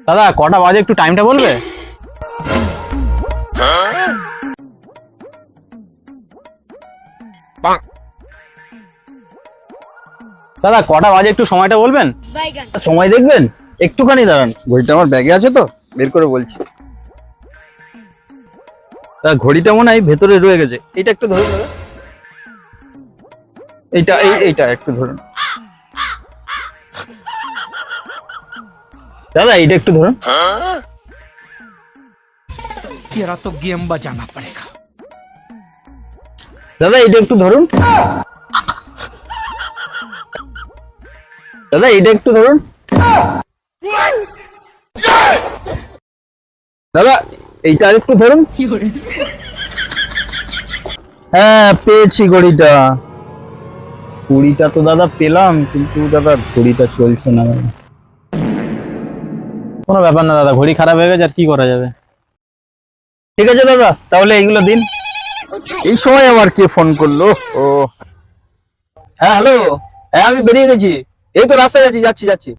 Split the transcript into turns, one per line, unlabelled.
দাদা কটা বাজে একটু টাইমটা বলবে? দাদা কটা বাজে একটু সময়টা বলবেন? সময় দেখবেন, একটুখানি দাঁড়ান।
ঘড়িটা আমার ব্যাগে আছে তো, বের করে বলছি। দাদা ঘড়িটা মনে হয় ভেতরে রয়ে গেছে, এইটা একটু ধরুন দাদা। এইটা একটু ধরুন
দাদা এইটা একটু ধরুন।
तेरा तो गेम बजाना पड़ेगा।
দাদা এইটা একটু ধরুন। দাদা এইটা একটু ধরুন।
দাদা
এইটা আর একটু ধরুন। হ্যাঁ পেয়েছি ঘড়িটা। ঘড়িটা তো দাদা পেলাম, কিন্তু দাদা ঘড়িটা চলছে না। কোনো ব্যাপার না দাদা, ঘড়ি খারাপ হয়ে গেছে, আর কি করা যাবে। ঠিক আছে দাদা, তাহলে এইগুলো দিন।
এই সময় আমার কে ফোন করলো? ও
হ্যাঁ হ্যালো, হ্যাঁ আমি বেরিয়ে গেছি, এই তো রাস্তায় যাচ্ছি।